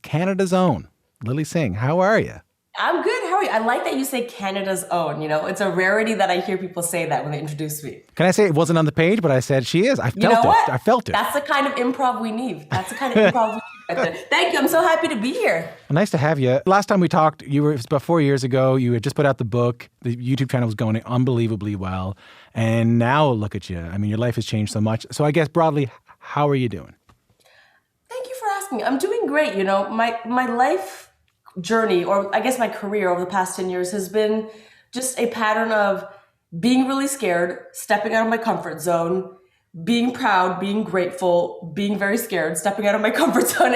Canada's own, Lilly Singh. How are you? I'm good. How are you? I like that you say Canada's own. It's a rarity that I hear people say that when they introduce me. Can I say it wasn't on the page, but I said she is. I You know felt it. what? I felt it. That's the kind of improv we need. That's the kind of improv we need right there. Thank you. I'm so happy to be here. Well, nice to have you. Last time we talked, it was about 4 years ago. You had just put out the book. The YouTube channel was going unbelievably well. And now look at you. I mean, your life has changed so much. So I guess broadly, how are you doing? Thank you for asking. I'm doing great. My life journey, or I guess my career over the past 10 years has been just a pattern of being really scared, stepping out of my comfort zone, being proud, being grateful, being very scared, stepping out of my comfort zone.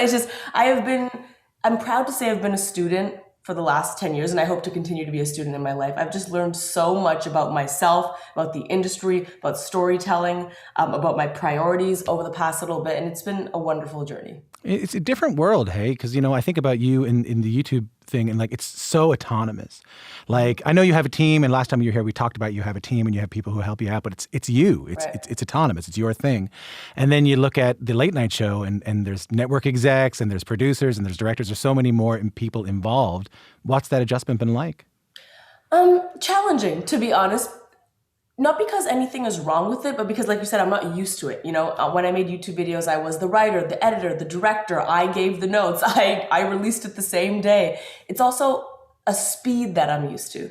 I'm proud to say I've been a student for the last 10 years, and I hope to continue to be a student in my life. I've just learned so much about myself, about the industry, about storytelling, about my priorities over the past little bit, and it's been a wonderful journey. It's a different world, hey, because, I think about you in the YouTube thing, and it's so autonomous. I know you have a team, and last time you were here, we talked about you have a team and you have people who help you out, but it's you. It's autonomous. It's your thing. And then you look at the late night show, and there's network execs, and there's producers, and there's directors. There's so many more people involved. What's that adjustment been like? Challenging, to be honest. Not because anything is wrong with it, but because, like you said, I'm not used to it. When I made YouTube videos, I was the writer, the editor, the director. I gave the notes. I released it the same day. It's also a speed that I'm used to.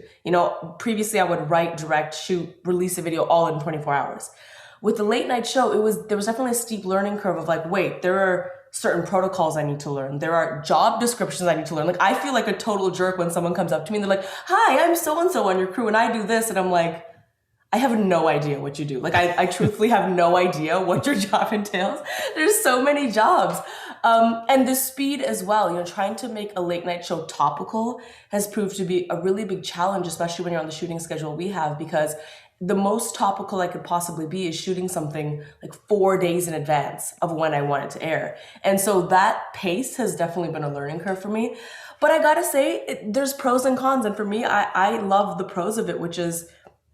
Previously I would write, direct, shoot, release a video all in 24 hours. With the late night show, there was definitely a steep learning curve of wait, there are certain protocols I need to learn. There are job descriptions I need to learn. I feel like a total jerk when someone comes up to me and they're like, "Hi, I'm so-and-so on your crew and I do this." And I'm like, I have no idea what you do. I truthfully have no idea what your job entails. There's so many jobs. And the speed as well, trying to make a late night show topical has proved to be a really big challenge, especially when you're on the shooting schedule we have, because the most topical I could possibly be is shooting something 4 days in advance of when I want it to air. And so that pace has definitely been a learning curve for me. But I gotta say, there's pros and cons. And for me, I love the pros of it, which is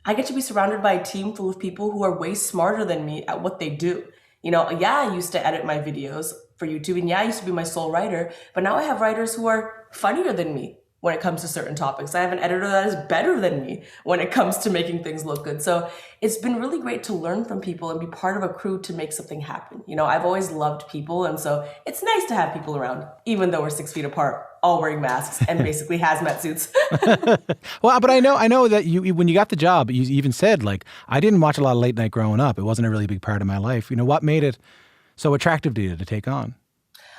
I get to be surrounded by a team full of people who are way smarter than me at what they do. I used to edit my videos for YouTube, and I used to be my sole writer, but now I have writers who are funnier than me when it comes to certain topics. I have an editor that is better than me when it comes to making things look good. So it's been really great to learn from people and be part of a crew to make something happen. I've always loved people, and so it's nice to have people around, even though we're 6 feet apart, all wearing masks and basically hazmat suits. Well, but I know that you, when you got the job, you even said, I didn't watch a lot of late night growing up. It wasn't a really big part of my life. What made it so attractive to you to take on?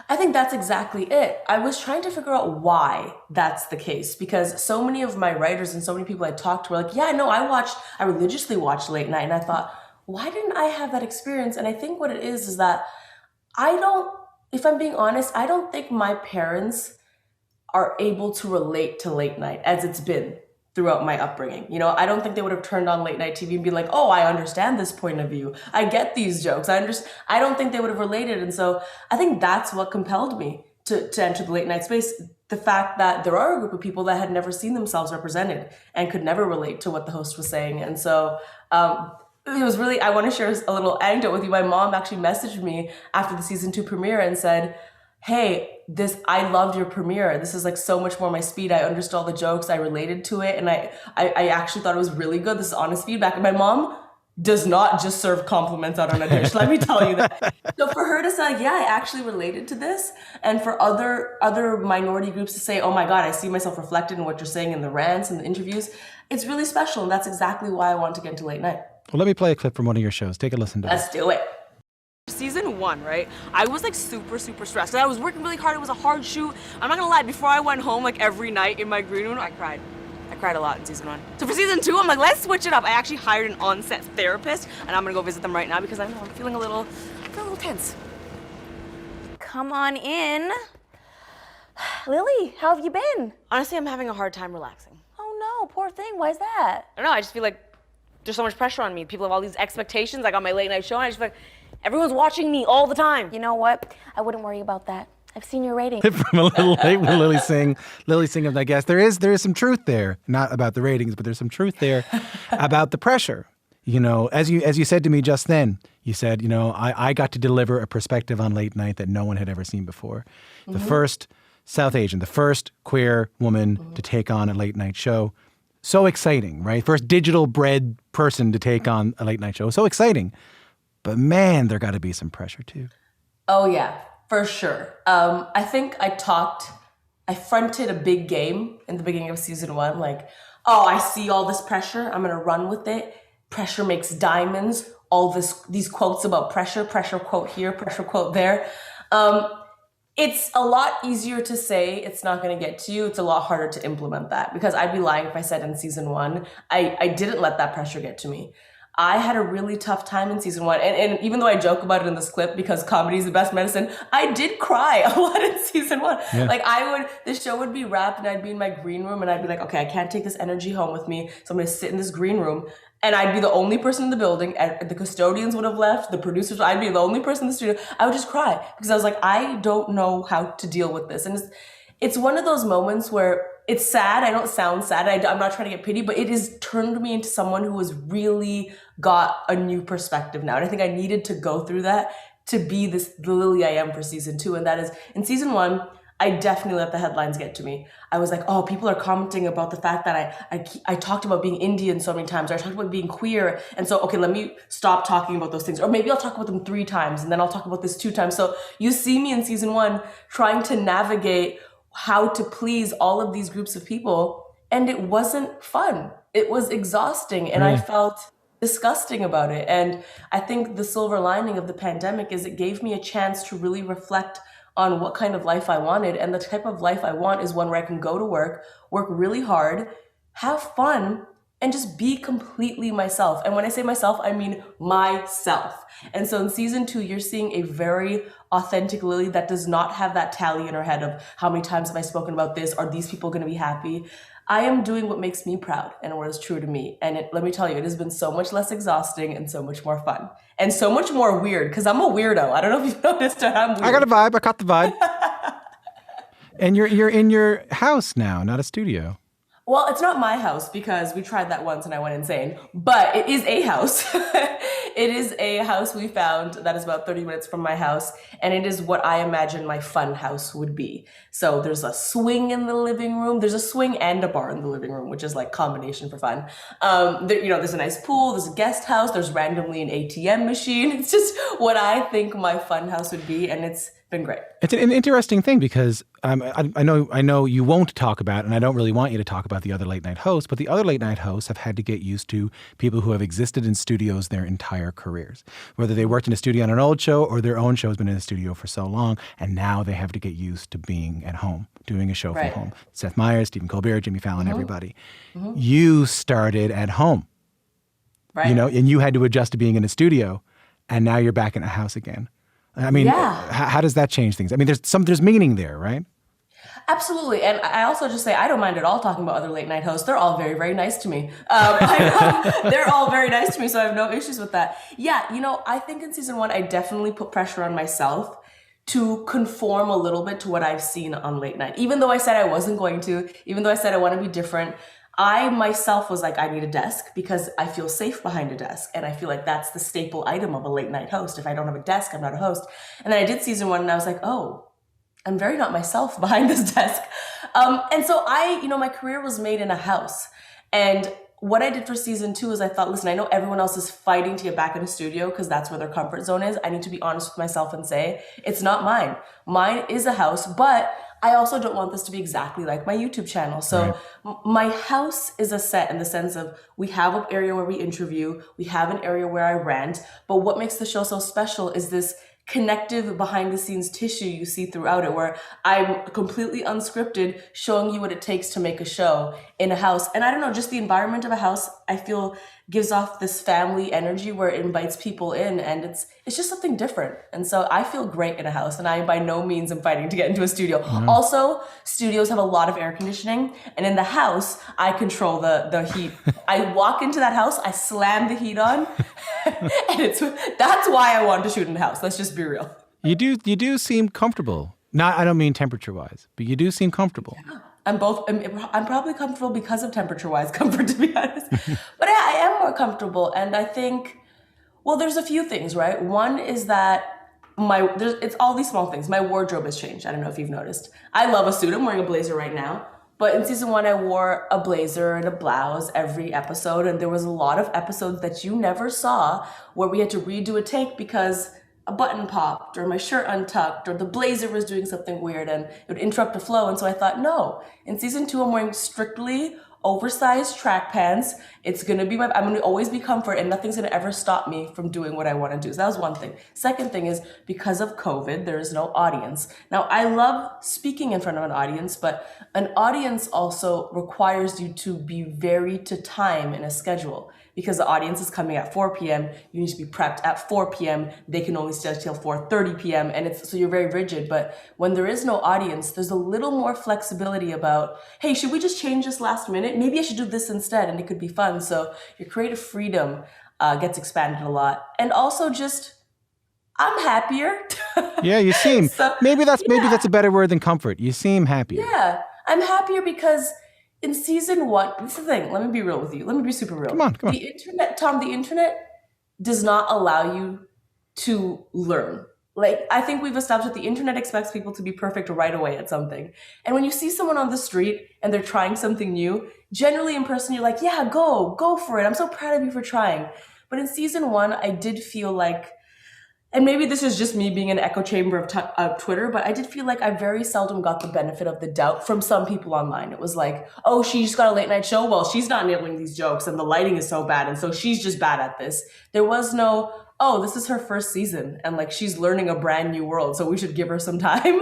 I think that's exactly it. I was trying to figure out why that's the case, because so many of my writers and so many people I talked to were like, yeah, no, I religiously watched late night. And I thought, why didn't I have that experience? And I think what it is that if I'm being honest, I don't think my parents are able to relate to late night as it's been throughout my upbringing. I don't think they would have turned on late night TV and be like, "Oh, I understand this point of view. I get these jokes. I don't think they would have related. And so I think that's what compelled me to enter the late night space. The fact that there are a group of people that had never seen themselves represented and could never relate to what the host was saying. And so it was really, I want to share a little anecdote with you. My mom actually messaged me after the season 2 premiere and said, "Hey, I loved your premiere. This is so much more my speed. I understood all the jokes. I related to it. And I actually thought it was really good. This is honest feedback." And my mom does not just serve compliments out on a dish. Let me tell you that. So for her to say, yeah, I actually related to this. And for other minority groups to say, "Oh my God, I see myself reflected in what you're saying in the rants and the interviews." It's really special. And that's exactly why I want to get into late night. Well, let me play a clip from one of your shows. Take a listen to it. Let's do it. Season 1, right? I was super stressed. I was working really hard. It was a hard shoot. I'm not gonna lie, before I went home every night in my green room, I cried. I cried a lot in season 1. So for season 2, I'm like, let's switch it up. I actually hired an on-set therapist, and I'm gonna go visit them right now because I'm feeling a little tense. Come on in. Lily, how have you been? Honestly, I'm having a hard time relaxing. Oh no, poor thing. Why is that? I don't know, I just feel like there's so much pressure on me. People have all these expectations. I got my late night show, and I just feel like everyone's watching me all the time. You know what? I wouldn't worry about that. I've seen your rating. From a little late with Lilly Singh. Lilly Singh, I guess there is some truth there, not about the ratings, but there's some truth there about the pressure. As you said to me just then, you said, I got to deliver a perspective on late night that no one had ever seen before. Mm-hmm. The first South Asian, the first queer woman to take on a late night show. So exciting, right? First digital bred person to take on a late night show. So exciting. But man, there got to be some pressure too. Oh yeah, for sure. I think I fronted a big game in the beginning of season 1. Like, oh, I see all this pressure. I'm going to run with it. Pressure makes diamonds. These quotes about pressure quote here, pressure quote there. It's a lot easier to say it's not going to get to you. It's a lot harder to implement that, because I'd be lying if I said in season 1, I didn't let that pressure get to me. I had a really tough time in season 1. And even though I joke about it in this clip because comedy is the best medicine, I did cry a lot in season 1. Yeah. Like the show would be wrapped and I'd be in my green room and I'd be like, okay, I can't take this energy home with me. So I'm going to sit in this green room. And I'd be the only person in the building. The custodians would have left. The producers, I'd be the only person in the studio. I would just cry because I was like, I don't know how to deal with this. And it's one of those moments where it's sad. I don't sound sad. I'm not trying to get pity, but it has turned me into someone who has really got a new perspective now. And I think I needed to go through that to be the Lilly I am for season 2. And that is, in season 1, I definitely let the headlines get to me. I was like, oh, people are commenting about the fact that I talked about being Indian so many times, or I talked about being queer. And so, okay, let me stop talking about those things. Or maybe I'll talk about them 3 times and then I'll talk about this 2 times. So you see me in season 1 trying to navigate how to please all of these groups of people. And it wasn't fun. It was exhausting. And I felt disgusting about it. And I think the silver lining of the pandemic is it gave me a chance to really reflect on what kind of life I wanted. And the type of life I want is one where I can go to work really hard, have fun, and just be completely myself. And when I say myself, I mean myself. And so in season 2, you're seeing a very authentic Lilly that does not have that tally in her head of how many times have I spoken about this? Are these people going to be happy? I am doing what makes me proud and what is true to me. And let me tell you, it has been so much less exhausting and so much more fun. And so much more weird, because I'm a weirdo. I don't know if you've noticed that I'm weird. I got a vibe. I caught the vibe. And you're in your house now, not a studio. Well, it's not my house because we tried that once and I went insane, but it is a house. It is a house we found that is about 30 minutes from my house, and it is what I imagine my fun house would be. So there's a swing in the living room. There's a swing and a bar in the living room, which is like combination for fun. There's a nice pool, there's a guest house, there's randomly an ATM machine. It's just what I think my fun house would be, and it's been great. It's an interesting thing because I know you won't talk about, and I don't really want you to talk about the other late night hosts, but the other late night hosts have had to get used to people who have existed in studios their entire careers, whether they worked in a studio on an old show or their own show has been in a studio for so long, and now they have to get used to being at home, doing a show from home. Seth Meyers, Stephen Colbert, Jimmy Fallon, everybody. You started at home, Right. And you had to adjust to being in a studio, and now you're back in a house again. I mean, how does that change things? I mean, there's meaning there, right? Absolutely. And I also just say, I don't mind at all talking about other late night hosts. They're all very, very nice to me. They're all very nice to me, so I have no issues with that. Yeah, I think in season 1, I definitely put pressure on myself to conform a little bit to what I've seen on late night. Even though I said I wasn't going to, even though I said I want to be different, I myself was like, I need a desk because I feel safe behind a desk. And I feel like that's the staple item of a late night host. If I don't have a desk, I'm not a host. And then I did season 1 and I was like, oh, I'm very not myself behind this desk. And so my career was made in a house. And what I did for season 2 is I thought, listen, I know everyone else is fighting to get back in a studio because that's where their comfort zone is. I need to be honest with myself and say, it's not mine. Mine is a house, but I also don't want this to be exactly like my YouTube channel. So my house is a set in the sense of we have an area where we interview, we have an area where I rant, but what makes the show so special is this connective behind the scenes tissue you see throughout it, where I'm completely unscripted showing you what it takes to make a show in a house. And I don't know, just the environment of a house, I feel gives off this family energy where it invites people in, and it's just something different. And so I feel great in a house, and I by no means am fighting to get into a studio. Also, studios have a lot of air conditioning, and in the house, I control the heat. I walk into that house, I slam the heat on, and that's why I want to shoot in the house. Let's just be real. You do seem comfortable. I don't mean temperature-wise, but you do seem comfortable. Yeah. I'm probably comfortable because of temperature-wise comfort, to be honest. But I am more comfortable. And I think, well, there's a few things, right? One is that it's all these small things. My wardrobe has changed. I don't know if you've noticed. I love a suit. I'm wearing a blazer right now. But in season 1, I wore a blazer and a blouse every episode. And there was a lot of episodes that you never saw where we had to redo a take because a button popped or my shirt untucked or the blazer was doing something weird and it would interrupt the flow. And so I thought, no, in season 2, I'm wearing strictly oversized track pants. It's going to be I'm going to always be comfort and nothing's going to ever stop me from doing what I want to do. So that was one thing. Second thing is because of COVID, there is no audience. Now, I love speaking in front of an audience, but an audience also requires you to be very to time in a schedule because the audience is coming at 4 p.m. You need to be prepped at 4 p.m. They can only stay till 4:30 p.m. And so you're very rigid. But when there is no audience, there's a little more flexibility about, hey, should we just change this last minute? Maybe I should do this instead. And it could be fun. So your creative freedom gets expanded a lot. And also just, I'm happier. Yeah, you seem, maybe that's a better word than comfort. You seem happier. Yeah, I'm happier because in season 1, this is the thing, let me be real with you. Let me be super real. Come on. The internet, Tom, the internet does not allow you to learn. Like, I think we've established that the internet expects people to be perfect right away at something. And when you see someone on the street and they're trying something new, generally in person, you're like, yeah, go for it. I'm so proud of you for trying. But in season 1, I did feel like, and maybe this is just me being an echo chamber of Twitter, but I did feel like I very seldom got the benefit of the doubt from some people online. It was like, oh, she just got a late night show. Well, she's not nailing these jokes and the lighting is so bad. And so she's just bad at this. There was no, oh, this is her first season and like she's learning a brand new world. So we should give her some time.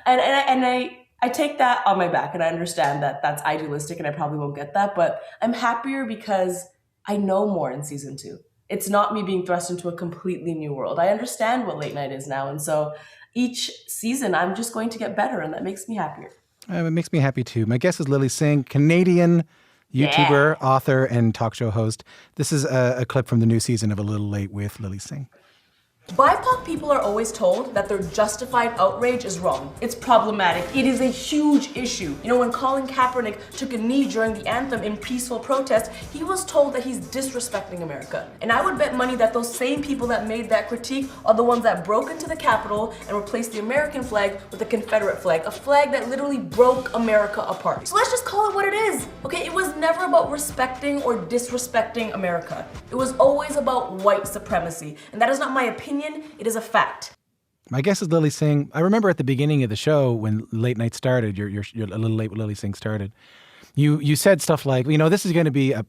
And I take that on my back and I understand that that's idealistic and I probably won't get that. But I'm happier because I know more in season 2. It's not me being thrust into a completely new world. I understand what late night is now. And so each season, I'm just going to get better. And that makes me happier. It makes me happy too. My guest is Lilly Singh, Canadian YouTuber, author, and talk show host. This is a clip from the new season of A Little Late with Lilly Singh. BIPOC people are always told that their justified outrage is wrong. It's problematic. It is a huge issue. You know, when Colin Kaepernick took a knee during the anthem in peaceful protest, he was told that he's disrespecting America. And I would bet money that those same people that made that critique are the ones that broke into the Capitol and replaced the American flag with the Confederate flag, a flag that literally broke America apart. So let's just call it what it is, okay? It was never about respecting or disrespecting America. It was always about white supremacy. And that is not my opinion. It is a fact. My guest is Lilly Singh. I remember at the beginning of the show when Late Night started, you're A Little Late with Lilly Singh started, you said stuff like, you know, this is going to be a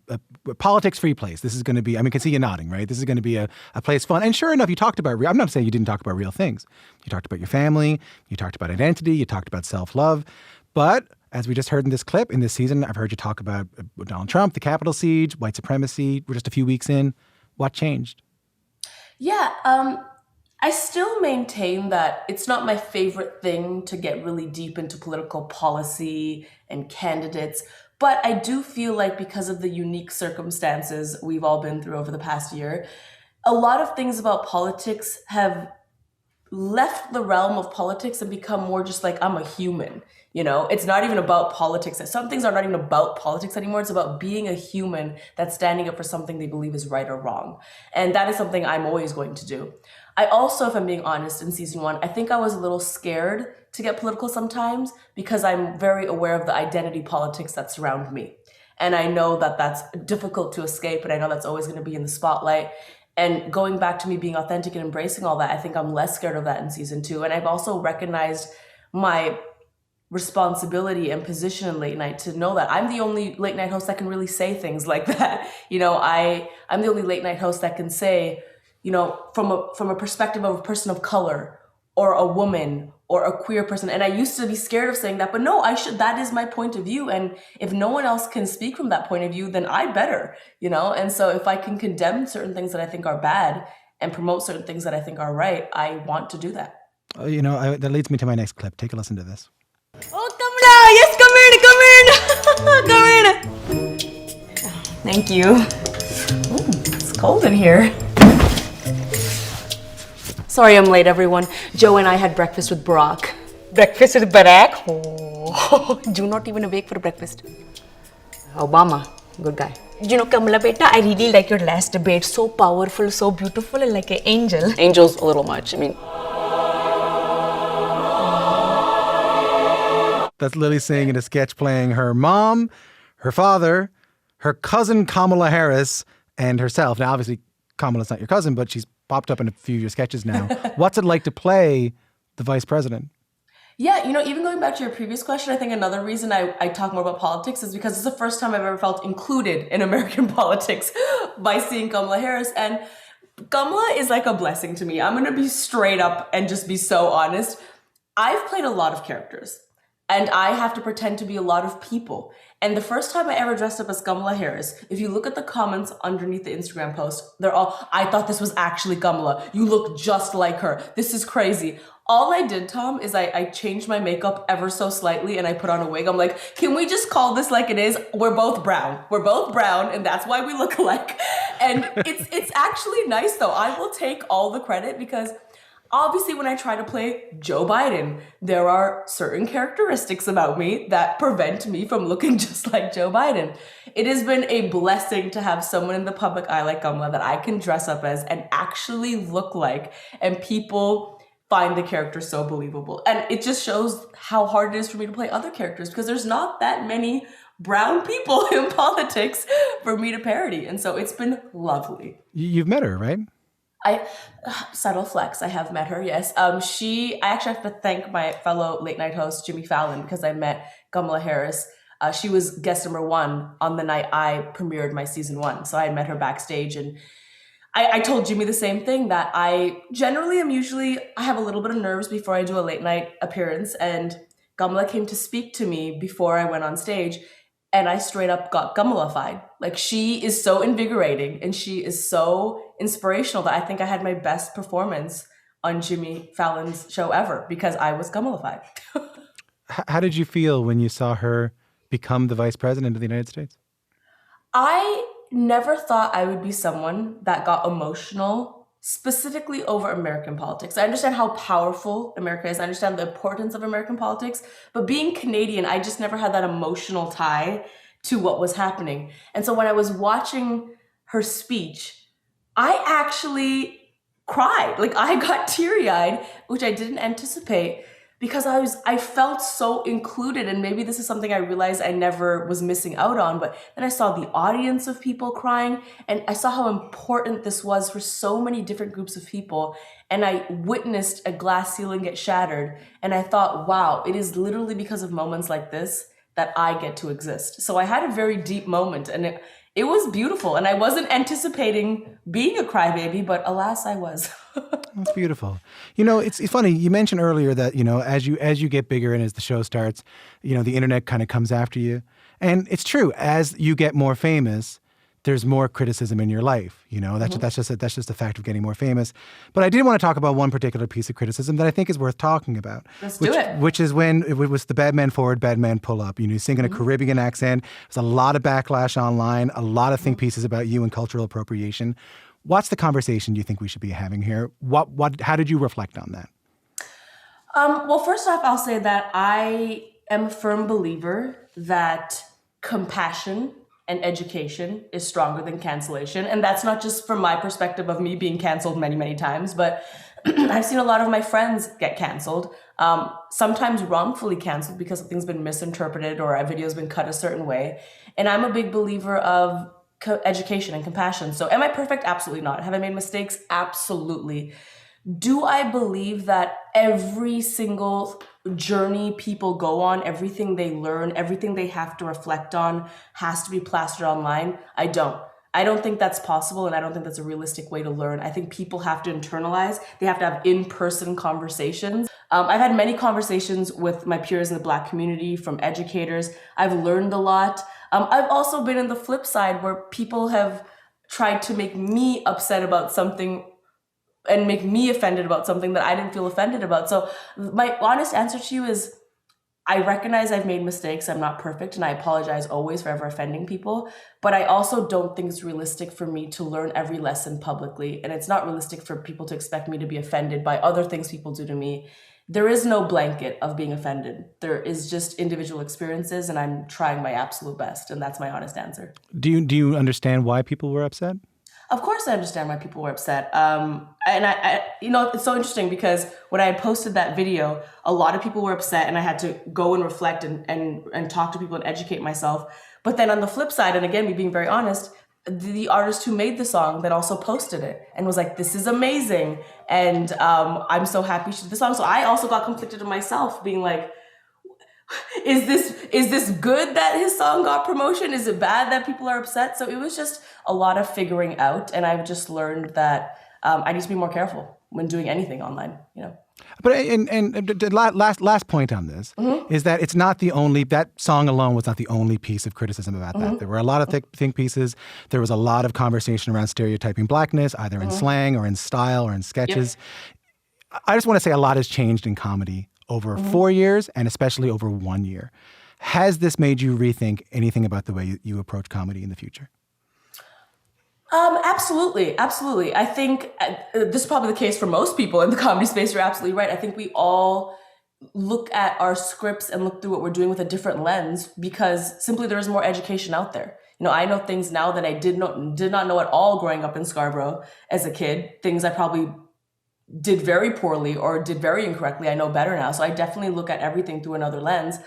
politics-free place. This is going to be, I mean, I can see you nodding, right? This is going to be a place fun. And sure enough, you talked about, I'm not saying you didn't talk about real things. You talked about your family. You talked about identity. You talked about self-love. But as we just heard in this clip, in this season, I've heard you talk about Donald Trump, the Capitol siege, white supremacy. We're just a few weeks in. What changed? Yeah, I still maintain that it's not my favorite thing to get really deep into political policy and candidates, but I do feel like because of the unique circumstances we've all been through over the past year, a lot of things about politics have left the realm of politics and become more just like, I'm a human. You know, it's not even about politics. Some things are not even about politics anymore. It's about being a human that's standing up for something they believe is right or wrong. And that is something I'm always going to do. I also, if I'm being honest, in season 1, I think I was a little scared to get political sometimes because I'm very aware of the identity politics that surround me. And I know that that's difficult to escape, and I know that's always going to be in the spotlight. And going back to me being authentic and embracing all that, I think I'm less scared of that in season 2. And I've also recognized my responsibility and position in late night to know that I'm the only late night host that can really say things like that. You know, I'm the only late night host that can say, you know, from a perspective of a person of color or a woman or a queer person. And I used to be scared of saying that, but no, that is my point of view. And if no one else can speak from that point of view, then I better, you know? And so if I can condemn certain things that I think are bad and promote certain things that I think are right, I want to do that. You know, that leads me to my next clip. Take a listen to this. Oh, come in. Thank you. Ooh, it's cold in here. Sorry I'm late, everyone. Joe and I had breakfast with Barack. Breakfast with Barack? Oh, do not even awake for breakfast. Obama, good guy. You know, Kamala beta, I really like your last debate. So powerful, so beautiful, and like an angel. Angel's a little much. I mean, That's Lilly Singh in a sketch playing her mom, her father, her cousin Kamala Harris, and herself. Now, obviously, Kamala's not your cousin, but she's popped up in a few of your sketches now. What's it like to play the vice president? Yeah, even going back to your previous question, I think another reason I talk more about politics is because it's the first time I've ever felt included in American politics by seeing Kamala Harris. And Kamala is like a blessing to me. I'm going to be straight up and just be so honest. I've played a lot of characters and I have to pretend to be a lot of people. And the first time I ever dressed up as Kamala Harris, if you look at the comments underneath the Instagram post, they're all, I thought this was actually Kamala. You look just like her. This is crazy. All I did, Tom, is I changed my makeup ever so slightly and I put on a wig. I'm like, can we just call this like it is? We're both brown. We're both brown and that's why we look alike. And it's actually nice though. I will take all the credit because obviously when I try to play Joe Biden, there are certain characteristics about me that prevent me from looking just like Joe Biden. It has been a blessing to have someone in the public eye like Kamala that I can dress up as and actually look like, and people find the character so believable. And it just shows how hard it is for me to play other characters because there's not that many brown people in politics for me to parody. And so it's been lovely. You've met her, right? Subtle flex, I have met her, yes. I actually have to thank my fellow late night host, Jimmy Fallon, because I met Kamala Harris. She was guest number 1 on the night I premiered my season 1. So I had met her backstage and I told Jimmy the same thing, that I generally I have a little bit of nerves before I do a late night appearance, and Kamala came to speak to me before I went on stage, and I straight up got Kamala-fied. Like, she is so invigorating, and she is so inspirational that I think I had my best performance on Jimmy Fallon's show ever, because I was Kamala-fied. How did you feel when you saw her become the vice president of the United States? I never thought I would be someone that got emotional specifically over American politics. I understand how powerful America is. I understand the importance of American politics, but being Canadian, I just never had that emotional tie to what was happening. And so when I was watching her speech, I actually cried. Like, I got teary-eyed, which I didn't anticipate, because I felt so included, and maybe this is something I realized I never was missing out on, but then I saw the audience of people crying, and I saw how important this was for so many different groups of people, and I witnessed a glass ceiling get shattered, and I thought, wow, it is literally because of moments like this that I get to exist. So I had a very deep moment, and it was beautiful, and I wasn't anticipating being a crybaby, but alas, I was. That's beautiful. It's funny. You mentioned earlier that, as you get bigger and as the show starts, the internet kind of comes after you. And it's true. As you get more famous, there's more criticism in your life. That's just a fact of getting more famous. But I did want to talk about one particular piece of criticism that I think is worth talking about. Let's do it. Which is when it was the bad man forward, bad man pull up. You sing in a Caribbean accent. There's a lot of backlash online, a lot of think pieces about you and cultural appropriation. What's the conversation you think we should be having here? How did you reflect on that? Well, first off, I'll say that I am a firm believer that compassion and education is stronger than cancellation. And that's not just from my perspective of me being canceled many, many times, but I've seen a lot of my friends get canceled, sometimes wrongfully canceled because something's been misinterpreted or a video's been cut a certain way. And I'm a big believer of education and compassion. So am I perfect? Absolutely not. Have I made mistakes? Absolutely. Do I believe that every single journey people go on, everything they learn, everything they have to reflect on has to be plastered online? I don't. I don't think that's possible, and I don't think that's a realistic way to learn. I think people have to internalize. They have to have in-person conversations. I've had many conversations with my peers in the Black community, from educators. I've learned a lot. I've also been in the flip side where people have tried to make me upset about something and make me offended about something that I didn't feel offended about. So my honest answer to you is, I recognize I've made mistakes. I'm not perfect, and I apologize always for ever offending people. But I also don't think it's realistic for me to learn every lesson publicly. And it's not realistic for people to expect me to be offended by other things people do to me. There is no blanket of being offended. There is just individual experiences, and I'm trying my absolute best. And that's my honest answer. Do you understand why people were upset? Of course, I understand why people were upset. And it's so interesting because when I had posted that video, a lot of people were upset, and I had to go and reflect and talk to people and educate myself. But then on the flip side, and again, me being very honest, the artist who made the song that also posted it and was like, "This is amazing," and I'm so happy she did the song. So I also got conflicted in myself, being like, is this good that his song got promotion? Is it bad that people are upset? So it was just a lot of figuring out, and I've just learned that I need to be more careful when doing anything online, But the last point on this is that it's not the only, that song alone was not the only piece of criticism about that. There were a lot of think pieces. There was a lot of conversation around stereotyping Blackness, either in slang or in style or in sketches. Yep. I just want to say a lot has changed in comedy over 4 years and especially over 1 year. Has this made you rethink anything about the way you approach comedy in the future? Absolutely. Absolutely. I think this is probably the case for most people in the comedy space. You're absolutely right. I think we all look at our scripts and look through what we're doing with a different lens because simply there is more education out there. I know things now that I did not know at all growing up in Scarborough as a kid, things I probably did very poorly or did very incorrectly. I know better now. So I definitely look at everything through another lens.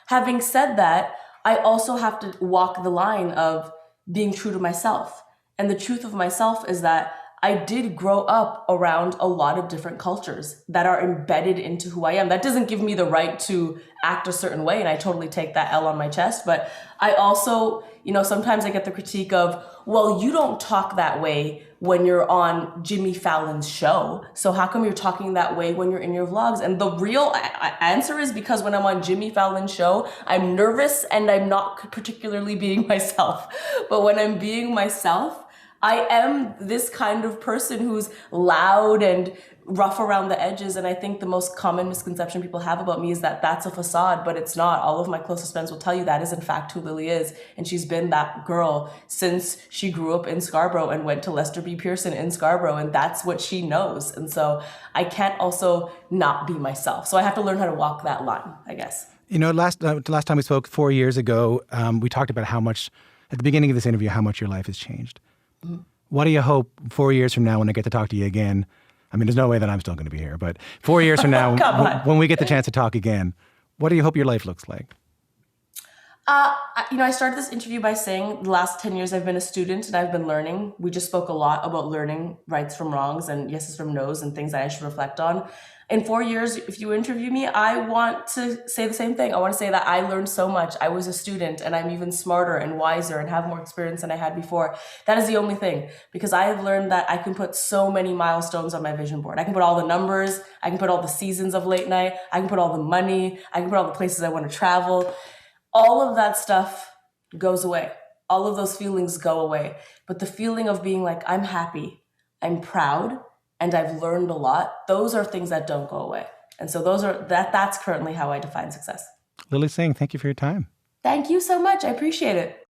Having said that, I also have to walk the line of being true to myself. And the truth of myself is that I did grow up around a lot of different cultures that are embedded into who I am. That doesn't give me the right to act a certain way, and I totally take that L on my chest. But I also, sometimes I get the critique of, well, you don't talk that way when you're on Jimmy Fallon's show. So how come you're talking that way when you're in your vlogs? And the real answer is because when I'm on Jimmy Fallon's show, I'm nervous and I'm not particularly being myself. But when I'm being myself, I am this kind of person who's loud and rough around the edges. And I think the most common misconception people have about me is that that's a facade, but it's not. All of my closest friends will tell you that is in fact who Lilly is. And she's been that girl since she grew up in Scarborough and went to Lester B. Pearson in Scarborough. And that's what she knows. And so I can't also not be myself. So I have to learn how to walk that line, I guess. Last time we spoke 4 years ago, we talked about how much, at the beginning of this interview, how much your life has changed. What do you hope 4 years from now when I get to talk to you again? I mean, there's no way that I'm still going to be here, but 4 years from now, when we get the chance to talk again, what do you hope your life looks like? I started this interview by saying the last 10 years I've been a student and I've been learning. We just spoke a lot about learning rights from wrongs and yeses from nos and things that I should reflect on. In 4 years, if you interview me, I want to say the same thing. I want to say that I learned so much. I was a student and I'm even smarter and wiser and have more experience than I had before. That is the only thing, because I have learned that I can put so many milestones on my vision board. I can put all the numbers, I can put all the seasons of late night, I can put all the money, I can put all the places I want to travel. All of that stuff goes away. All of those feelings go away. But the feeling of being like, I'm happy, I'm proud, and I've learned a lot, those are things that don't go away. And so that's currently how I define success. Lilly Singh, thank you for your time. Thank you so much. I appreciate it.